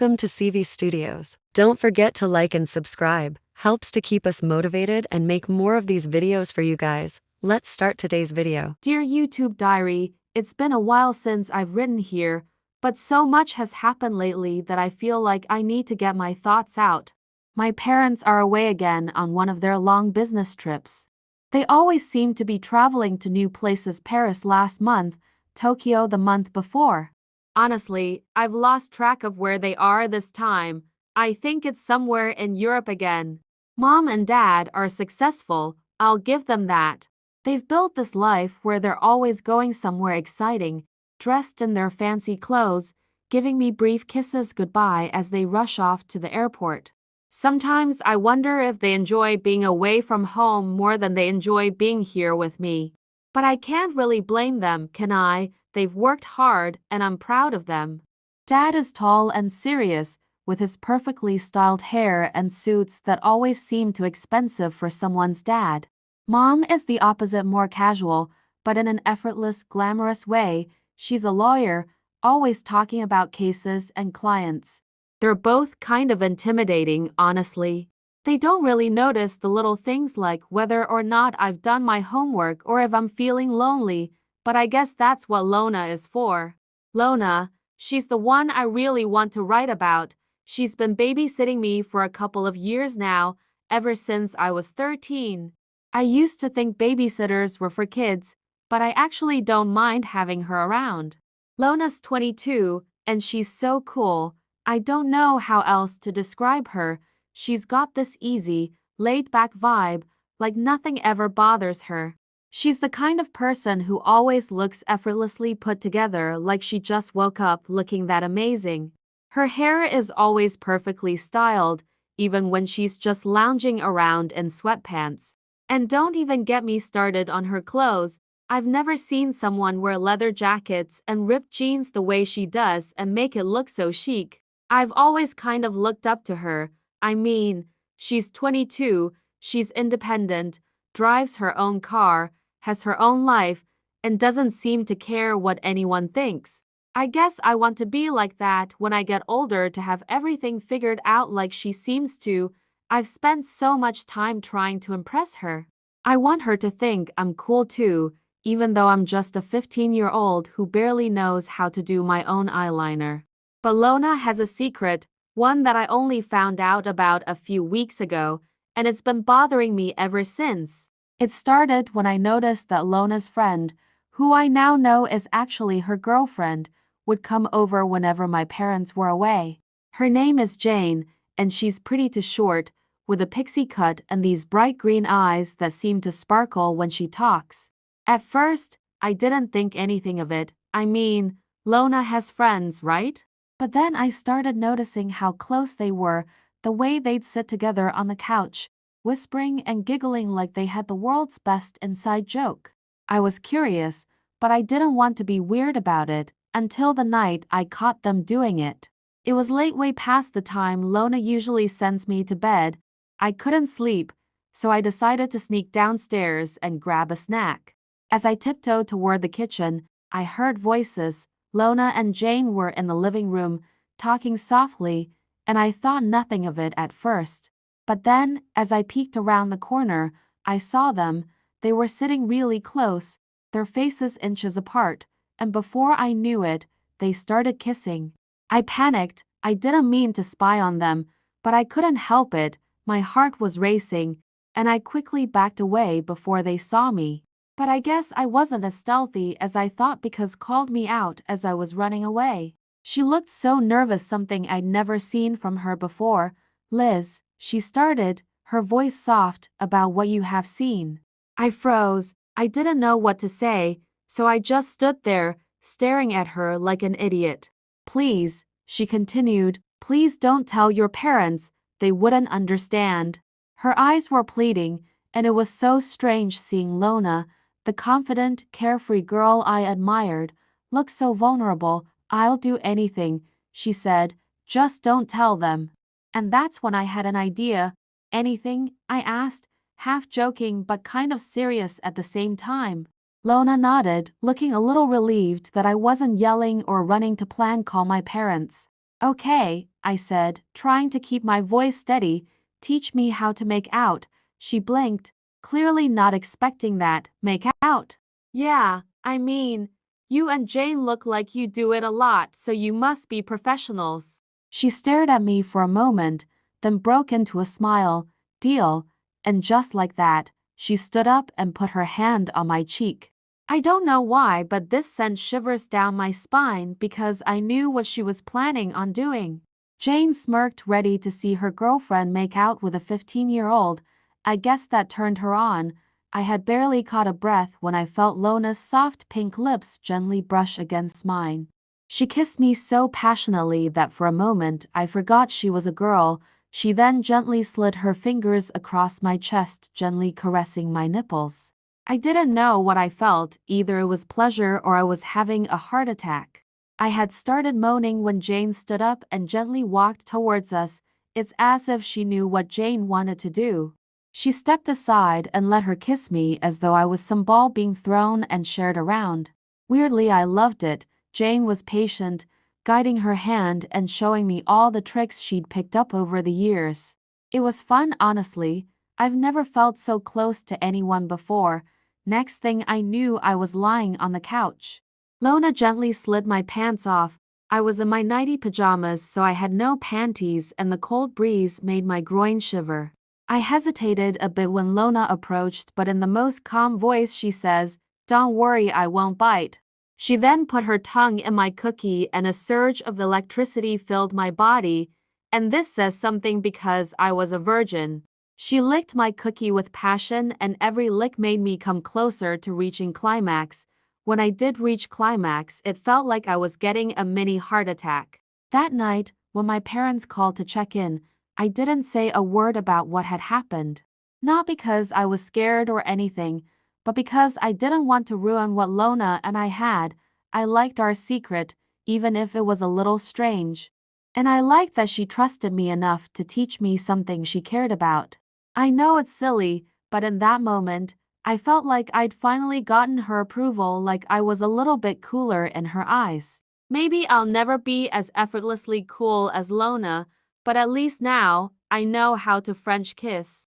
Welcome to CV Studios. Don't forget to like and subscribe. Helps to keep us motivated and make more of these videos for you guys. Let's start today's video. Dear YouTube Diary, it's been a while since I've written here, but so much has happened lately that I feel like I need to get my thoughts out. My parents are away again on one of their long business trips. They always seem to be traveling to new places: Paris last month, Tokyo the month before. Honestly, I've lost track of where they are this time. I think it's somewhere in Europe again. Mom and Dad are successful, I'll give them that. They've built this life where they're always going somewhere exciting, dressed in their fancy clothes, giving me brief kisses goodbye as they rush off to the airport. Sometimes I wonder if they enjoy being away from home more than they enjoy being here with me. But I can't really blame them, can I? They've worked hard, and I'm proud of them. Dad is tall and serious, with his perfectly styled hair and suits that always seem too expensive for someone's dad. Mom is the opposite, more casual, but in an effortless, glamorous way. She's a lawyer, always talking about cases and clients. They're both kind of intimidating, honestly. They don't really notice the little things like whether or not I've done my homework or if I'm feeling lonely, but I guess that's what Lona is for. Lona, she's the one I really want to write about. She's been babysitting me for a couple of years now, ever since I was 13. I used to think babysitters were for kids, but I actually don't mind having her around. Lona's 22, and she's so cool. I don't know how else to describe her. She's got this easy, laid-back vibe, like nothing ever bothers her. She's the kind of person who always looks effortlessly put together, like she just woke up looking that amazing. Her hair is always perfectly styled, even when she's just lounging around in sweatpants. And don't even get me started on her clothes. I've never seen someone wear leather jackets and ripped jeans the way she does and make it look so chic. I've always kind of looked up to her. I mean, she's 22, she's independent, drives her own car, has her own life, and doesn't seem to care what anyone thinks. I guess I want to be like that when I get older, to have everything figured out like she seems to. I've spent so much time trying to impress her. I want her to think I'm cool too, even though I'm just a 15-year-old who barely knows how to do my own eyeliner. But Lona has a secret, one that I only found out about a few weeks ago, and it's been bothering me ever since. It started when I noticed that Lona's friend, who I now know is actually her girlfriend, would come over whenever my parents were away. Her name is Jane, and she's pretty too short, with a pixie cut and these bright green eyes that seem to sparkle when she talks. At first, I didn't think anything of it. I mean, Lona has friends, right? But then I started noticing how close they were, the way they'd sit together on the couch, whispering and giggling like they had the world's best inside joke. I was curious, but I didn't want to be weird about it until the night I caught them doing it. It was late, way past the time Lona usually sends me to bed. I couldn't sleep, so I decided to sneak downstairs and grab a snack. As I tiptoed toward the kitchen, I heard voices. Lona and Jane were in the living room, talking softly, and I thought nothing of it at first. But then, as I peeked around the corner, I saw them. They were sitting really close, their faces inches apart, and before I knew it, they started kissing. I panicked. I didn't mean to spy on them, but I couldn't help it. My heart was racing, and I quickly backed away before they saw me. But I guess I wasn't as stealthy as I thought, because called me out as I was running away. She looked so nervous, something I'd never seen from her before. "Liz," she started, her voice soft, "about what you have seen." I froze. I didn't know what to say, so I just stood there, staring at her like an idiot. "Please," she continued, "please don't tell your parents. They wouldn't understand." Her eyes were pleading, and it was so strange seeing Lona, the confident, carefree girl I admired, look so vulnerable. "I'll do anything," she said, "just don't tell them." And that's when I had an idea. "Anything?" I asked, half joking but kind of serious at the same time. Lona nodded, looking a little relieved that I wasn't yelling or running to call my parents. Okay, I said, trying to keep my voice steady. Teach me how to make out. She blinked, clearly not expecting that. Make out? Yeah, I mean, you and Jane look like you do it a lot, so you must be professionals. She stared at me for a moment, then broke into a smile. Deal. And just like that, she stood up and put her hand on my cheek. I don't know why, but this sent shivers down my spine because I knew what she was planning on doing. Jane smirked, ready to see her girlfriend make out with a 15-year-old. I guess that turned her on. I had barely caught a breath when I felt Lona's soft pink lips gently brush against mine. She kissed me so passionately that for a moment I forgot she was a girl. She then gently slid her fingers across my chest, gently caressing my nipples. I didn't know what I felt, either it was pleasure or I was having a heart attack. I had started moaning when Jane stood up and gently walked towards us. It's as if she knew what Jane wanted to do. She stepped aside and let her kiss me as though I was some ball being thrown and shared around. Weirdly, I loved it. Jane was patient, guiding her hand and showing me all the tricks she'd picked up over the years. It was fun, honestly. I've never felt so close to anyone before. Next thing I knew, I was lying on the couch. Lona gently slid my pants off. I was in my nightie pajamas, so I had no panties, and the cold breeze made my groin shiver. I hesitated a bit when Lona approached, but in the most calm voice she says, "Don't worry, I won't bite." She then put her tongue in my cookie and a surge of electricity filled my body, and this says something because I was a virgin. She licked my cookie with passion, and every lick made me come closer to reaching climax. When I did reach climax, it felt like I was getting a mini heart attack. That night, when my parents called to check in, I didn't say a word about what had happened. Not because I was scared or anything, but because I didn't want to ruin what Lona and I had. I liked our secret, even if it was a little strange. And I liked that she trusted me enough to teach me something she cared about. I know it's silly, but in that moment, I felt like I'd finally gotten her approval, like I was a little bit cooler in her eyes. Maybe I'll never be as effortlessly cool as Lona, but at least now, I know how to French kiss.